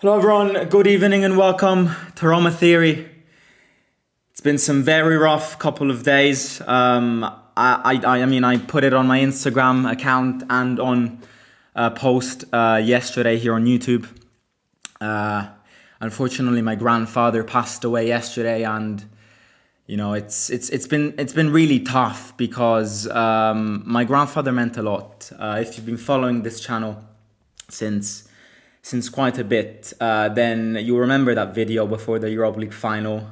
Hello everyone, good evening and welcome to Roma Theory. It's been some very rough couple of days. I put it on my Instagram account and on a post yesterday here on YouTube. Unfortunately, my grandfather passed away yesterday, and it's been really tough because my grandfather meant a lot. If you've been following this channel since quite a bit, then you remember that video before the Europa League final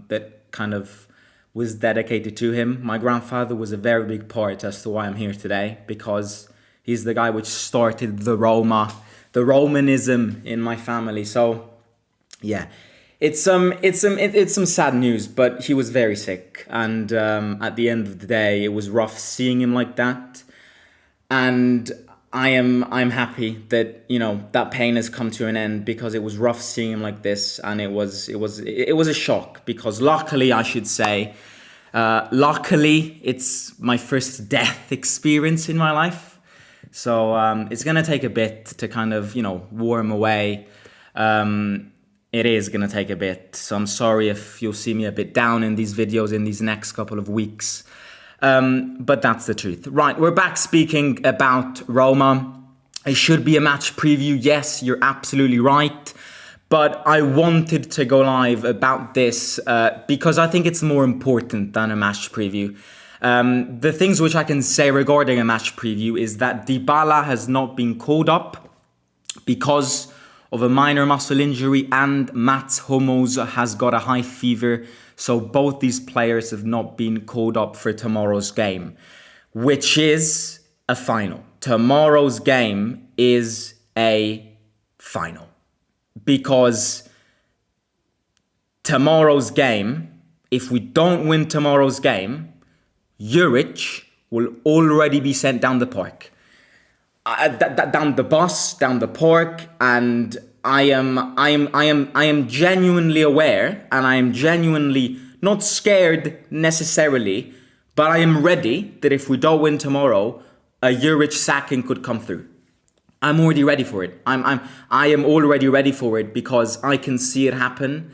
that kind of was dedicated to him. My grandfather was a very big part as to why I'm here today, because he's the guy which started the Romanism in my family. So yeah, it's some sad news, but he was very sick, and at the end of the day, it was rough seeing him like that. And I'm happy that that pain has come to an end, because it was rough seeing him like this, and it was a shock, because luckily, I should say, luckily it's my first death experience in my life, so it's gonna take a bit to kind of warm away. It is gonna take a bit, so I'm sorry if you'll see me a bit down in these videos in these next couple of weeks. But that's the truth. Right, we're back speaking about Roma. It should be a match preview. Yes, you're absolutely right. But I wanted to go live about this because I think it's more important than a match preview. The things which I can say regarding a match preview is that Dybala has not been called up because of a minor muscle injury, and Mats Hummels has got a high fever. So both these players have not been called up for tomorrow's game, which is a final. Tomorrow's game is a final, because tomorrow's game, if we don't win tomorrow's game, Urich will already be sent down the park. Down the bus, down the park, and I am genuinely aware, and I am genuinely not scared necessarily, but I am ready that if we don't win tomorrow, a Juric sacking could come through. I'm already ready for it. I am already ready for it, because I can see it happen.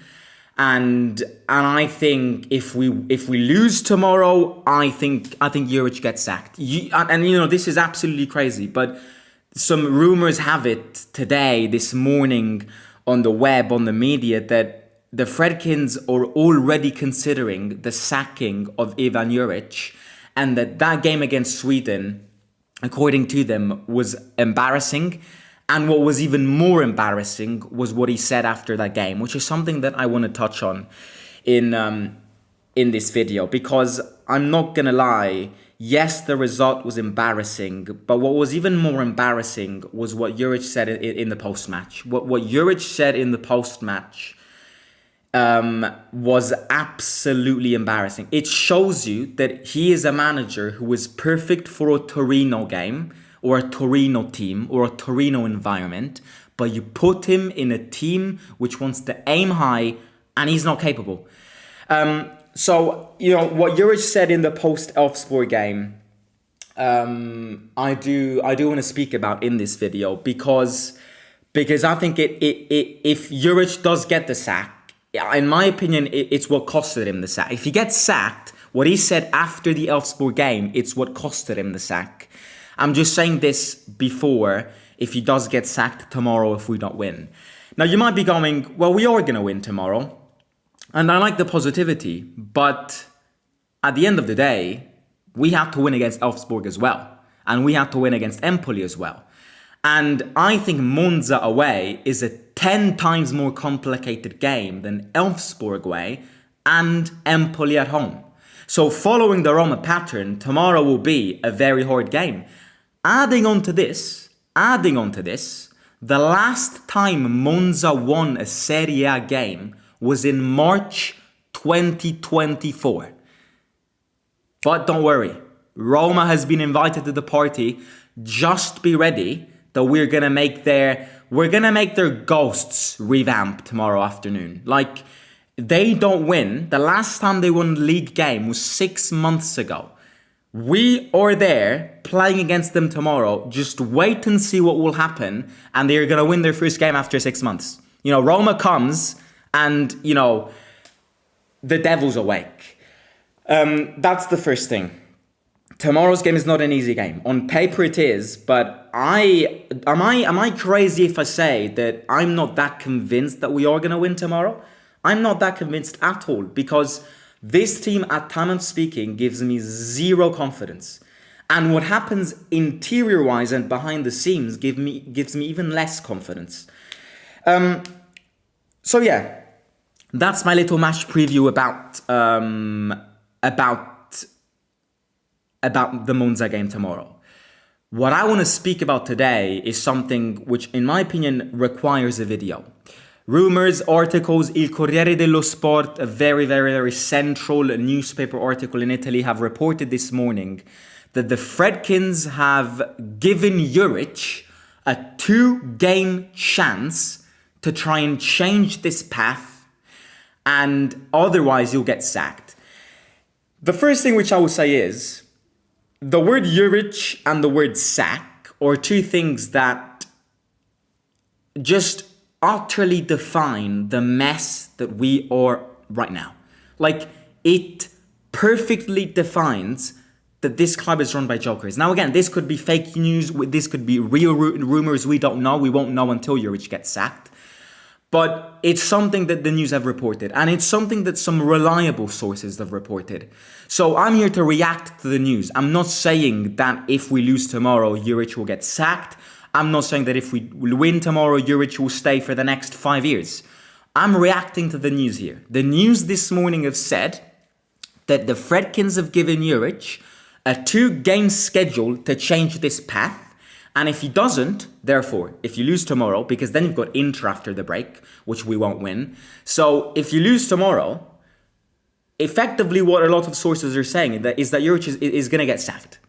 And I think if we lose tomorrow, I think Juric gets sacked. This is absolutely crazy, but some rumors have it today, this morning, on the web, on the media, that the Fredkins are already considering the sacking of Ivan Juric, and that game against Sweden, according to them, was embarrassing. And what was even more embarrassing was what he said after that game, which is something that I want to touch on in this video, because I'm not going to lie. Yes, the result was embarrassing, but what was even more embarrassing was what Juric said in the post-match. What Juric said in the post-match was absolutely embarrassing. It shows you that he is a manager who is perfect for a Torino game, or a Torino team, or a Torino environment, but you put him in a team which wants to aim high, and he's not capable. So, what Juric said in the post-Elfsborg game, I do want to speak about in this video, because I think if Juric does get the sack, in my opinion, it's what costed him the sack. If he gets sacked, what he said after the Elfsborg game, it's what costed him the sack. I'm just saying this before, if he does get sacked tomorrow if we don't win. Now, you might be going, well, we are going to win tomorrow. And I like the positivity, but at the end of the day, we have to win against Elfsborg as well. And we have to win against Empoli as well. And I think Monza away is a 10 times more complicated game than Elfsborg away and Empoli at home. So following the Roma pattern, tomorrow will be a very hard game. Adding on to this, the last time Monza won a Serie A game was in March 2024. But don't worry, Roma has been invited to the party. Just be ready that we're gonna make their ghosts revamp tomorrow afternoon. Like, they don't win. The last time they won a league game was 6 months ago. We are there playing against them tomorrow. Just wait and see what will happen. And they're going to win their first game after 6 months. Roma comes and, the devil's awake. That's the first thing. Tomorrow's game is not an easy game. On paper it is, but am I crazy if I say that I'm not that convinced that we are going to win tomorrow? I'm not that convinced at all, because this team, at time of speaking, gives me zero confidence. And what happens interior-wise and behind the scenes gives me even less confidence. So yeah, that's my little match preview about the Monza game tomorrow. What I want to speak about today is something which, in my opinion, requires a video. Rumors, articles, Il Corriere dello Sport, a very, very, very central newspaper article in Italy, have reported this morning that the Fredkins have given Juric a 2-game chance to try and change this path, and otherwise you'll get sacked. The first thing which I will say is, the word Urich and the word sack are two things that just utterly define the mess that we are right now. Like, it perfectly defines that this club is run by jokers. Now again, this could be fake news, this could be real rumors, we don't know, we won't know until Juric gets sacked. But it's something that the news have reported, and it's something that some reliable sources have reported. So I'm here to react to the news. I'm not saying that if we lose tomorrow, Juric will get sacked. I'm not saying that if we win tomorrow, Juric will stay for the next 5 years. I'm reacting to the news here. The news this morning have said that the Fredkins have given Juric a 2-game schedule to change this path. And if he doesn't, therefore, if you lose tomorrow, because then you've got Inter after the break, which we won't win. So if you lose tomorrow, effectively what a lot of sources are saying is that Juric is going to get sacked.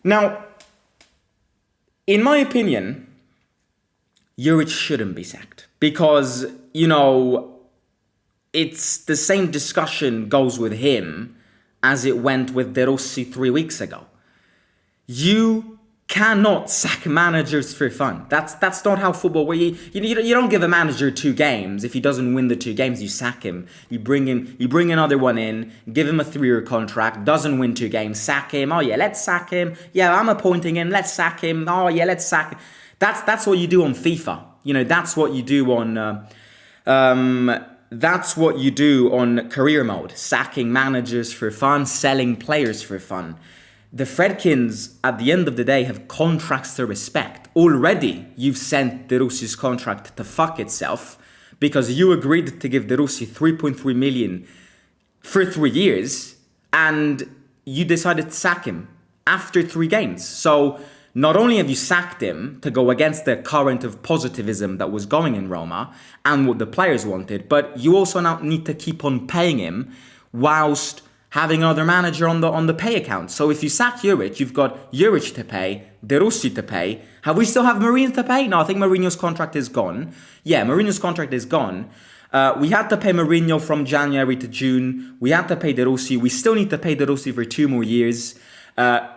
Now, in my opinion, Juric shouldn't be sacked, because, it's the same discussion goes with him as it went with De Rossi 3 weeks ago. You cannot sack managers for fun. That's not how football works. You don't give a manager 2 games. If he doesn't win the 2 games, you sack him. You bring another one in, give him a 3-year contract, doesn't win 2 games, sack him. Oh yeah, let's sack him. Yeah, I'm appointing him, let's sack him. Oh yeah, let's sack him. That's what you do on FIFA. That's what you do on career mode. Sacking managers for fun, selling players for fun. The Fredkins, at the end of the day, have contracts to respect. Already, you've sent De Rossi's contract to fuck itself, because you agreed to give De Rossi 3.3 million for 3 years, and you decided to sack him after 3 games. So not only have you sacked him to go against the current of positivism that was going in Roma and what the players wanted, but you also now need to keep on paying him whilst having another manager on the pay account. So if you sack Juric, you've got Juric to pay, De Rossi to pay. We still have Mourinho to pay? No, I think Mourinho's contract is gone. Yeah, Mourinho's contract is gone. We had to pay Mourinho from January to June. We had to pay De Rossi. We still need to pay De Rossi for 2 more years.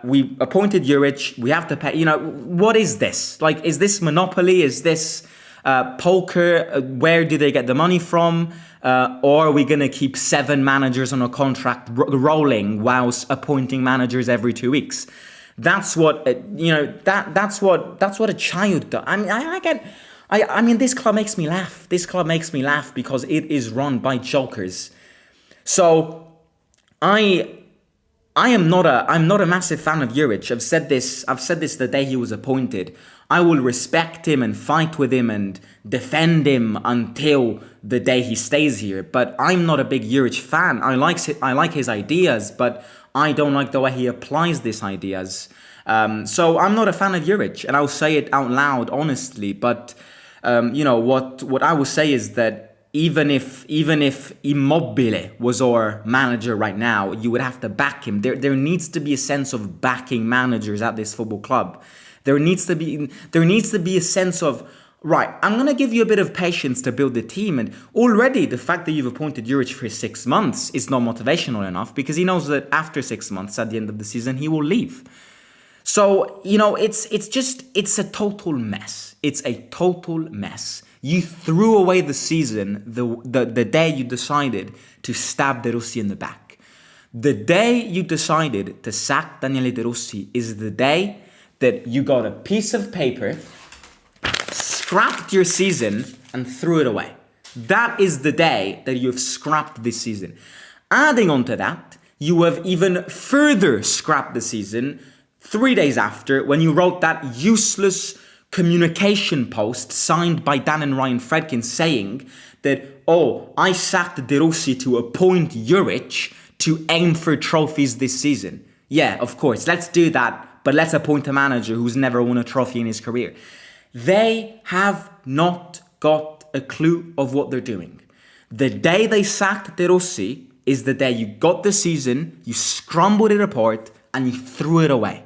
We appointed Juric. We have to pay. What is this? Like, is this monopoly? Is this poker? Where do they get the money from? Or are we going to keep 7 managers on a contract rolling whilst appointing managers every 2 weeks? That's what that's what a child does. I mean, this club makes me laugh. This club makes me laugh because it is run by jokers. So I'm not a massive fan of Urich. I've said this the day he was appointed. I will respect him and fight with him and defend him until the day he stays here. But I'm not a big Urich fan. I like his ideas, but I don't like the way he applies these ideas. So I'm not a fan of Urich, and I'll say it out loud, honestly. But what I will say is that even if Immobile was our manager right now, you would have to back him. There needs to be a sense of backing managers at this football club. There needs to be a sense of, Right, I'm going to give you a bit of patience to build the team. And already the fact that you've appointed Juric for 6 months is not motivational enough, because he knows that after 6 months, at the end of the season, he will leave. So, it's a total mess. It's a total mess. You threw away the season the day you decided to stab De Rossi in the back. The day you decided to sack Daniele De Rossi is the day that you got a piece of paper, scrapped your season, and threw it away. That is the day that you have scrapped this season. Adding on to that, you have even further scrapped the season 3 days after, when you wrote that useless communication post signed by Dan and Ryan Fredkin saying that, I sacked De Rossi to appoint Urich to aim for trophies this season. Yeah, of course, let's do that, but let's appoint a manager who's never won a trophy in his career. They have not got a clue of what they're doing. The day they sacked De Rossi is the day you got the season, you scrambled it apart, and you threw it away.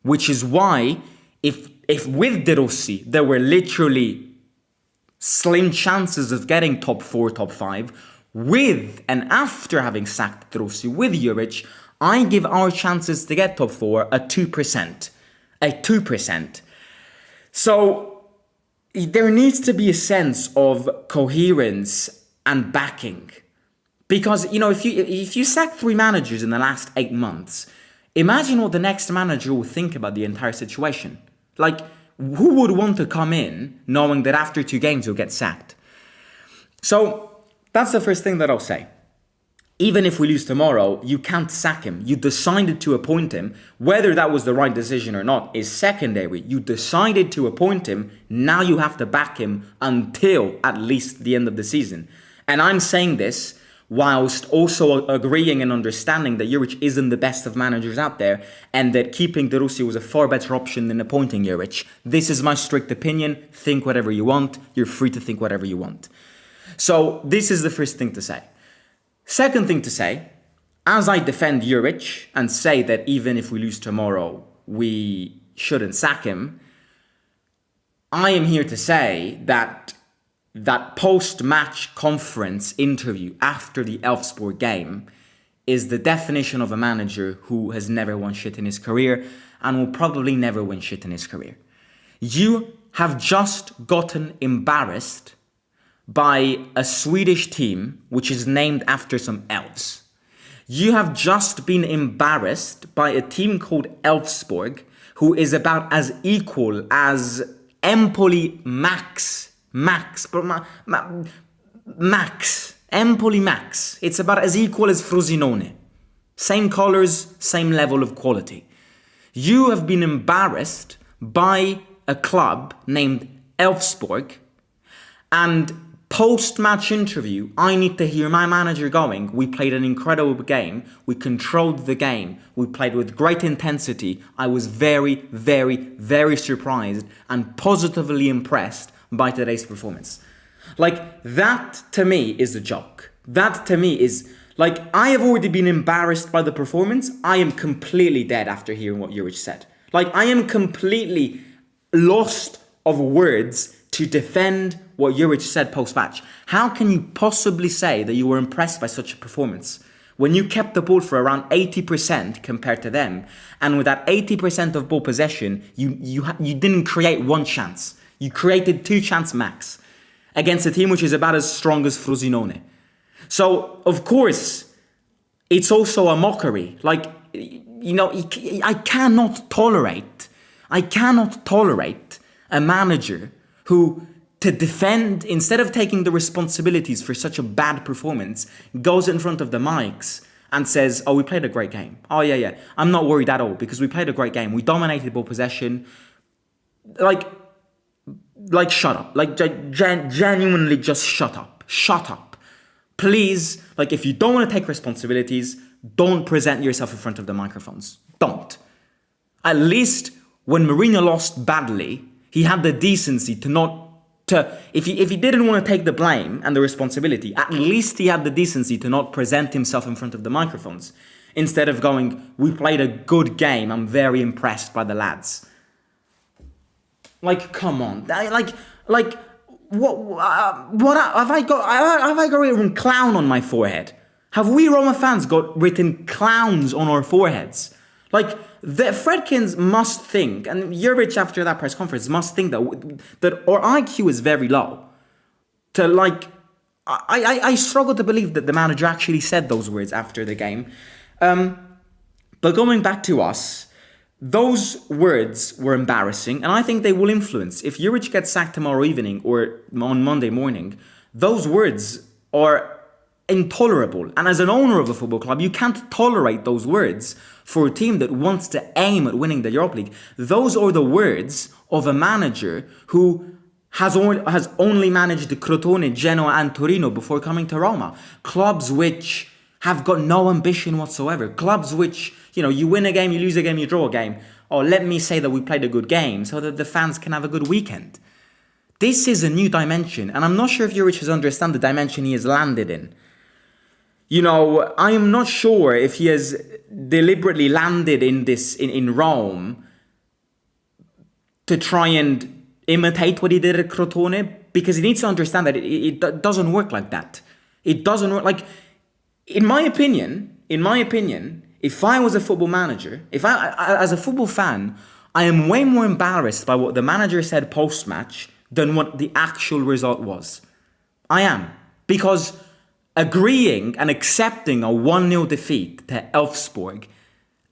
Which is why, if with De Rossi, there were literally slim chances of getting top 4, top 5, with and after having sacked De Rossi with Urich, I give our chances to get top 4 a 2%. A 2%. So there needs to be a sense of coherence and backing. Because, if you sack 3 managers in the last 8 months, imagine what the next manager will think about the entire situation. Like, who would want to come in knowing that after 2 games you'll get sacked? So that's the first thing that I'll say. Even if we lose tomorrow, you can't sack him. You decided to appoint him. Whether that was the right decision or not is secondary. You decided to appoint him. Now you have to back him until at least the end of the season. And I'm saying this whilst also agreeing and understanding that Urich isn't the best of managers out there, and that keeping De Rossi was a far better option than appointing Urich. This is my strict opinion. Think whatever you want. You're free to think whatever you want. So this is the first thing to say. Second thing to say, as I defend Urich and say that even if we lose tomorrow, we shouldn't sack him, I am here to say that post-match conference interview after the Elfsborg game is the definition of a manager who has never won shit in his career and will probably never win shit in his career. You have just gotten embarrassed by a Swedish team which is named after some elves. You have just been embarrassed by a team called Elfsborg, who is about as equal as Empoli Empoli Max. It's about as equal as Frosinone. Same colors, same level of quality. You have been embarrassed by a club named Elfsborg, and post-match interview, I need to hear my manager going, we played an incredible game, we controlled the game, we played with great intensity. I was very, very, very surprised and positively impressed by today's performance. Like, that to me is a joke. That to me is, like, I have already been embarrassed by the performance. I am completely dead after hearing what Juric said. Like, I am completely lost of words to defend what Juric said post-match. How can you possibly say that you were impressed by such a performance when you kept the ball for around 80% compared to them, and with that 80% of ball possession, you didn't create one chance. You created 2 chances max against a team which is about as strong as Frosinone. So, of course, it's also a mockery. Like, I cannot tolerate a manager who, to defend, instead of taking the responsibilities for such a bad performance, goes in front of the mics and says, we played a great game. Yeah, I'm not worried at all because we played a great game. We dominated ball possession. Like, shut up. Like, genuinely just shut up. Shut up. Please, like, if you don't want to take responsibilities, don't present yourself in front of the microphones. Don't. At least when Mourinho lost badly, he had the decency if he didn't want to take the blame and the responsibility, at least he had the decency to not present himself in front of the microphones. Instead of going, we played a good game, I'm very impressed by the lads. Like, come on. Like, what have I got? Have I got written clown on my forehead? Have we Roma fans got written clowns on our foreheads? Like, the Fredkins must think, and Juric after that press conference must think that our IQ is very low. To like, I struggle to believe that the manager actually said those words after the game. But going back to us, those words were embarrassing, and I think they will influence. If Urich gets sacked tomorrow evening or on Monday morning, those words are intolerable. And as an owner of a football club, you can't tolerate those words for a team that wants to aim at winning the Europa League. Those are the words of a manager who has only managed Crotone, Genoa and Torino before coming to Roma. Clubs which have got no ambition whatsoever. Clubs which, you win a game, you lose a game, you draw a game. Oh, let me say that we played a good game so that the fans can have a good weekend. This is a new dimension, and I'm not sure if Juric has understand the dimension he has landed in. I am not sure if he has deliberately landed in this in Rome to try and imitate what he did at Crotone, because he needs to understand that it doesn't work like that. It doesn't work like, in my opinion, if I was a football manager, if I as a football fan, I am way more embarrassed by what the manager said post-match than what the actual result was. I am. Because agreeing and accepting a 1-0 defeat to Elfsborg,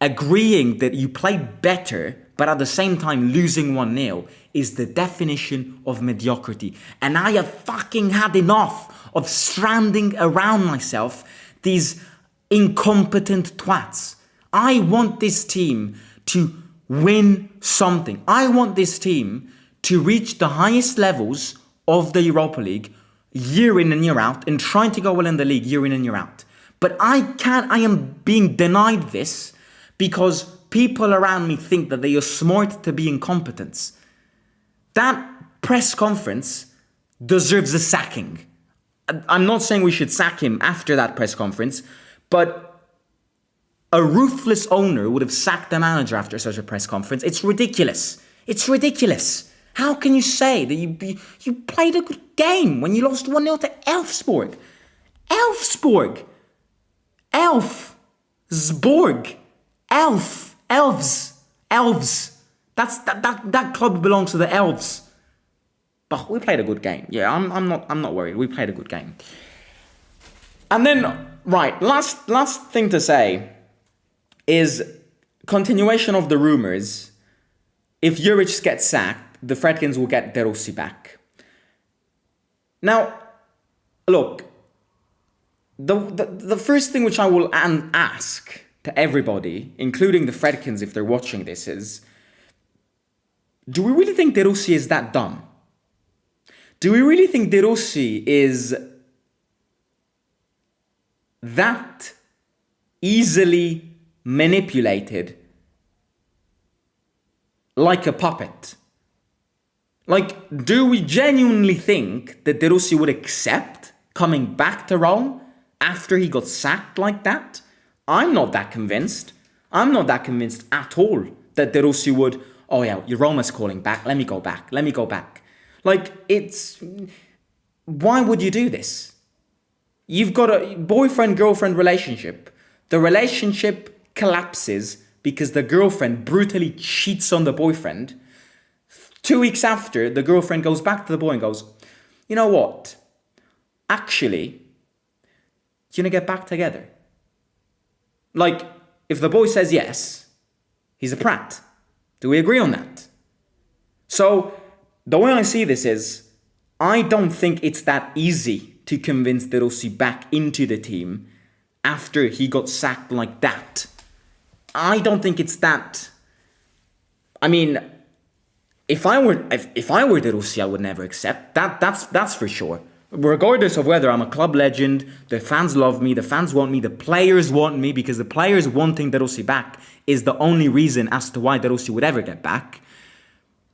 agreeing that you played better, but at the same time losing 1-0, is the definition of mediocrity. And I have fucking had enough of stranding around myself these incompetent twats. I want this team to win something. I want this team to reach the highest levels of the Europa League year in and year out, and trying to go well in the league year in and year out. But I am being denied this because people around me think that they are smart to be incompetent. That press conference deserves a sacking. I'm not saying we should sack him after that press conference, but a ruthless owner would have sacked the manager after such a press conference. It's ridiculous. It's ridiculous. How can you say that you played a good game when you lost 1-0 to Elfsborg? Elfsborg. Elfsborg. Elves. That club belongs to the elves. But we played a good game. Yeah, I'm not worried. We played a good game. And then, right, last thing to say is continuation of the rumours. If Juric gets sacked, the Fredkins will get De Rossi back. Now, look, the first thing which I will ask to everybody, including the Fredkins if they're watching this, is, do we really think De Rossi is that dumb? Do we really think De Rossi is that easily manipulated like a puppet? Like, do we genuinely think that De Rossi would accept coming back to Rome after he got sacked like that? I'm not that convinced. I'm not that convinced at all that De Rossi would, oh yeah, your Roma's calling back, let me go back. Like, why would you do this? You've got a boyfriend-girlfriend relationship. The relationship collapses because the girlfriend brutally cheats on the boyfriend. 2 weeks after, the girlfriend goes back to the boy and goes, you know what? Actually, do you want to get back together? Like, if the boy says yes, he's a prat. Do we agree on that? So, the way I see this is, I don't think it's that easy to convince De Rossi back into the team after he got sacked like that. I don't think it's that. I mean, if I were De Rossi, I would never accept that. That's for sure. Regardless of whether I'm a club legend, the fans love me, the fans want me, the players want me, because the players wanting De Rossi back is the only reason as to why De Rossi would ever get back.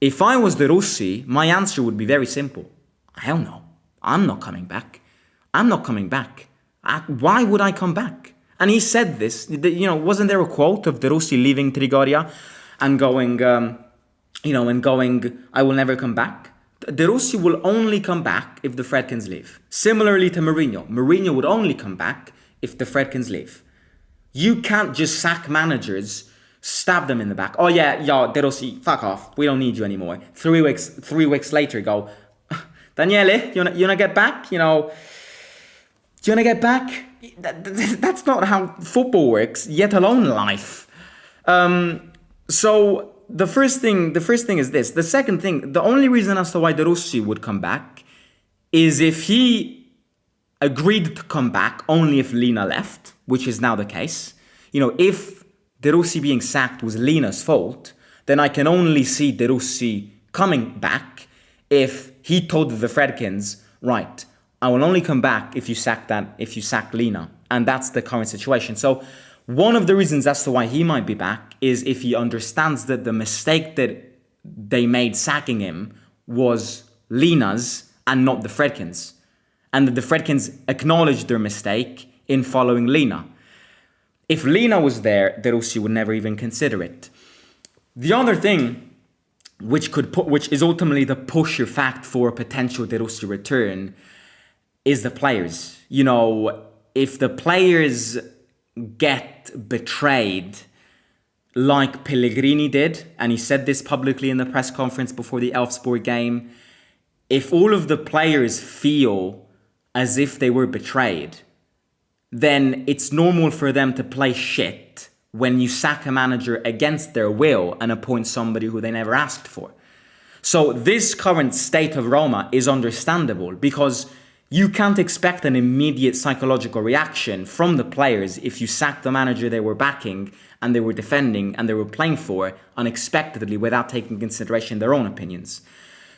If I was De Rossi, my answer would be very simple. Hell no. I'm not coming back. I'm not coming back. Why would I come back? And he said this, wasn't there a quote of De Rossi leaving Trigoria and going, and going, I will never come back. De Rossi will only come back if the Fredkins leave. Similarly to Mourinho. Mourinho would only come back if the Fredkins leave. You can't just sack managers, stab them in the back. Oh yeah, De Rossi, fuck off. We don't need you anymore. 3 weeks later, go, Daniele, you wanna get back? Do you wanna get back? That's not how football works, yet alone life. So the first thing is this. The second thing, the only reason as to why De Rossi would come back is if he agreed to come back only if Lina left, which is now the case. If De Rossi being sacked was Lina's fault, then I can only see De Rossi coming back if he told the Fredkins, right, I will only come back if you sack Lina. And that's the current situation. So one of the reasons as to why he might be back is if he understands that the mistake that they made sacking him was Lina's and not the Fredkins. And that the Fredkins acknowledged their mistake in following Lina. If Lina was there, De Rossi would never even consider it. The other thing, which is ultimately the pusher fact for a potential De Rossi return, is the players. If the players get betrayed like Pellegrini did, and he said this publicly in the press conference before the Elfsborg game, if all of the players feel as if they were betrayed, then it's normal for them to play shit when you sack a manager against their will and appoint somebody who they never asked for. So this current state of Roma is understandable because you can't expect an immediate psychological reaction from the players if you sack the manager they were backing and they were defending and they were playing for unexpectedly without taking into consideration their own opinions.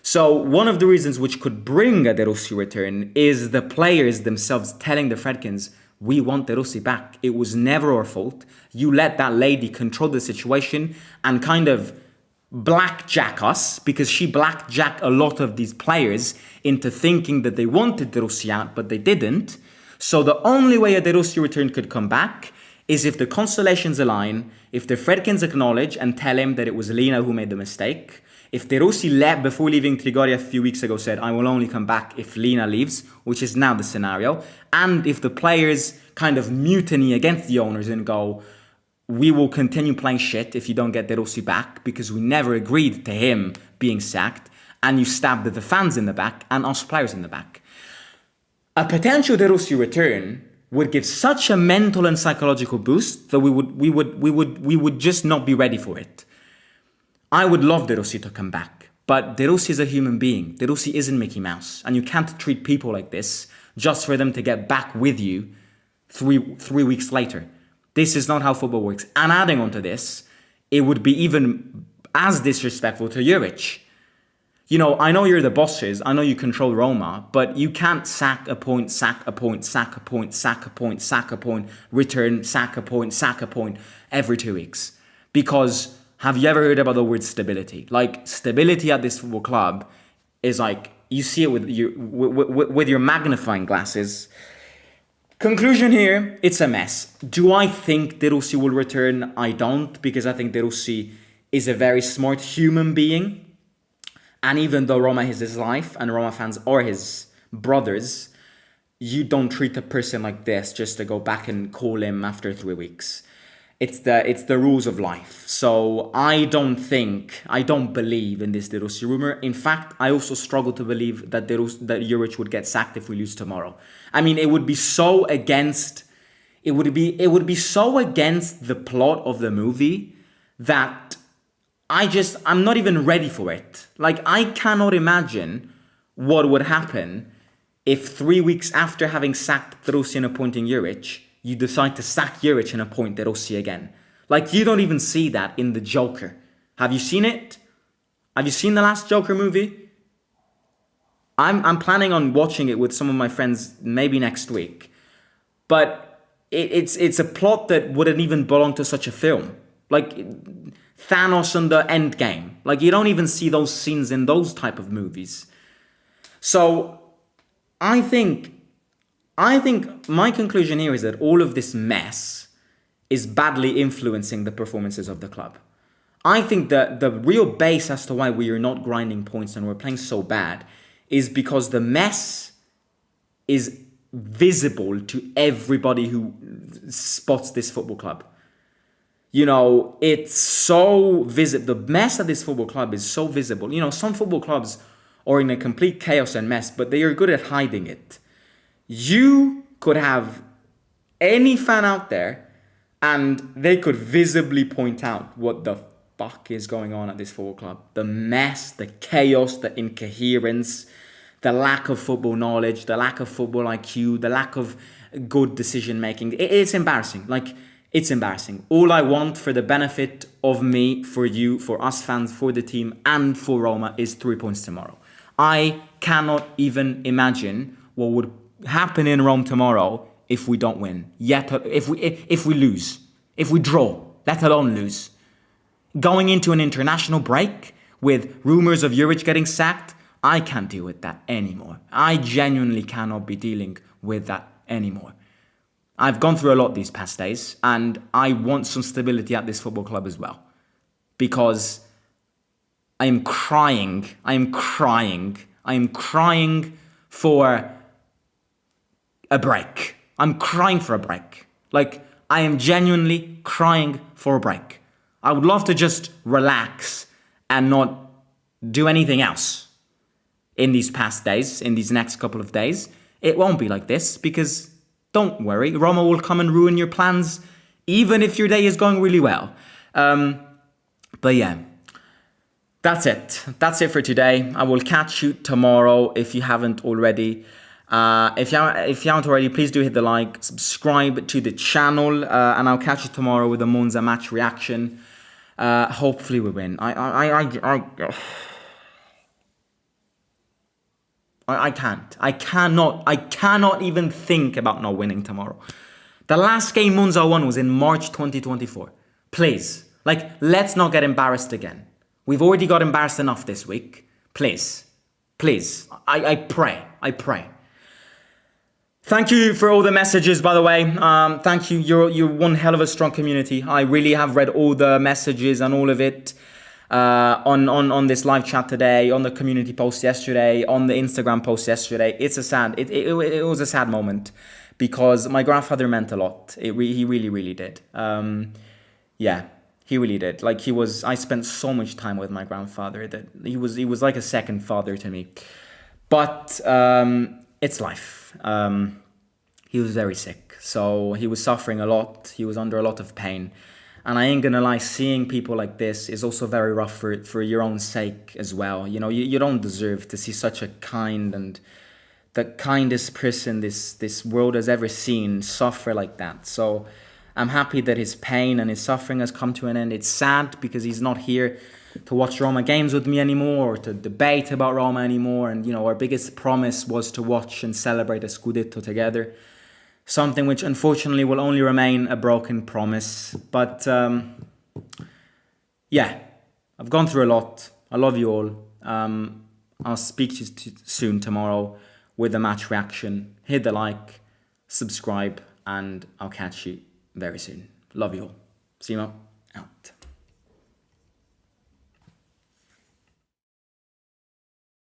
So one of the reasons which could bring a De Rossi return is the players themselves telling the Fredkins, we want De Rossi back. It was never our fault. You let that lady control the situation and kind of blackjack us, because she blackjacked a lot of these players into thinking that they wanted De Rossi out, but they didn't. So the only way a De Rossi return could come back is if the constellations align, if the Fredkins acknowledge and tell him that it was Lina who made the mistake, if De Rossi left before leaving Trigoria a few weeks ago said, I will only come back if Lina leaves, which is now the scenario, and if the players kind of mutiny against the owners and go, we will continue playing shit if you don't get De Rossi back because we never agreed to him being sacked, and you stabbed the fans in the back and us players in the back. A potential De Rossi return would give such a mental and psychological boost that we would just not be ready for it. I would love De Rossi to come back, but De Rossi is a human being. De Rossi isn't Mickey Mouse, and you can't treat people like this just for them to get back with you three weeks later. This is not how football works. And adding on to this, it would be even as disrespectful to Juric. I know you're the bosses, I know you control Roma, but you can't sack a point, sack a point, sack a point, sack a point, sack a point, return, sack a point every 2 weeks. Because have you ever heard about the word stability? Like, stability at this football club is like, you see it with your magnifying glasses. Conclusion here, it's a mess. Do I think De Rossi will return? I don't, because I think De Rossi is a very smart human being. And even though Roma is his life and Roma fans are his brothers, you don't treat a person like this just to go back and call him after 3 weeks. It's the rules of life. So I don't believe in this De Rossi rumor. In fact, I also struggle to believe that Urich would get sacked if we lose tomorrow. I mean, it would be so against the plot of the movie that I'm not even ready for it. Like, I cannot imagine what would happen if 3 weeks after having sacked De Rossi and appointing Urich, you decide to sack Urich and appoint De Rossi again. Like, you don't even see that in the Joker. Have you seen it? Have you seen the last Joker movie? I'm planning on watching it with some of my friends maybe next week. But it's a plot that wouldn't even belong to such a film. Like Thanos and the Endgame. Like, you don't even see those scenes in those type of movies. So I think my conclusion here is that all of this mess is badly influencing the performances of the club. I think that the real base as to why we are not grinding points and we're playing so bad is because the mess is visible to everybody who spots this football club. You know, it's so visible. The mess at this football club is so visible. You know, some football clubs are in a complete chaos and mess, but they are good at hiding it. You could have any fan out there and they could visibly point out what the fuck is going on at this football club. The mess, the chaos, the incoherence, the lack of football knowledge, the lack of football IQ, the lack of good decision making. It's embarrassing. Like, it's embarrassing. All I want for the benefit of me, for you, for us fans, for the team, and for Roma is 3 points tomorrow. I cannot even imagine what would happen in Rome tomorrow if we don't win. Yet, if we lose, if we draw, let alone lose. Going into an international break with rumours of Juric getting sacked, I can't deal with that anymore. I genuinely cannot be dealing with that anymore. I've gone through a lot these past days, and I want some stability at this football club as well. Because I am crying for a break. I'm crying for a break. Like, I am genuinely crying for a break. I would love to just relax and not do anything else in these past days, in these next couple of days. It won't be like this because, don't worry, Roma will come and ruin your plans even if your day is going really well. But yeah, that's it. That's it for today. I will catch you tomorrow if you haven't already. If you haven't already, please do hit the like, subscribe to the channel, and I'll catch you tomorrow with a Monza match reaction. Hopefully we win. I cannot even think about not winning tomorrow. The last game Monza won was in March 2024. Please, let's not get embarrassed again. We've already got embarrassed enough this week. Please, I pray. Thank you for all the messages, by the way. Thank you. You're one hell of a strong community. I really have read all the messages and all of it. On this live chat today, on the community post yesterday, on the Instagram post yesterday. It was a sad moment because my grandfather meant a lot. He really did. Yeah, he really did. I spent so much time with my grandfather that he was like a second father to me. But it's life. He was very sick, so he was suffering a lot. He was under a lot of pain. And I ain't gonna lie, seeing people like this is also very rough for your own sake as well. You know, you don't deserve to see such a kind and the kindest person this world has ever seen suffer like that. So I'm happy that his pain and his suffering has come to an end. It's sad because he's not here to watch Roma games with me anymore or to debate about Roma anymore. And, you know, our biggest promise was to watch and celebrate a Scudetto together. Something which unfortunately will only remain a broken promise. But yeah, I've gone through a lot. I love you all. I'll speak to you soon tomorrow with a match reaction. Hit the like, subscribe, and I'll catch you very soon. Love you all. Simo out.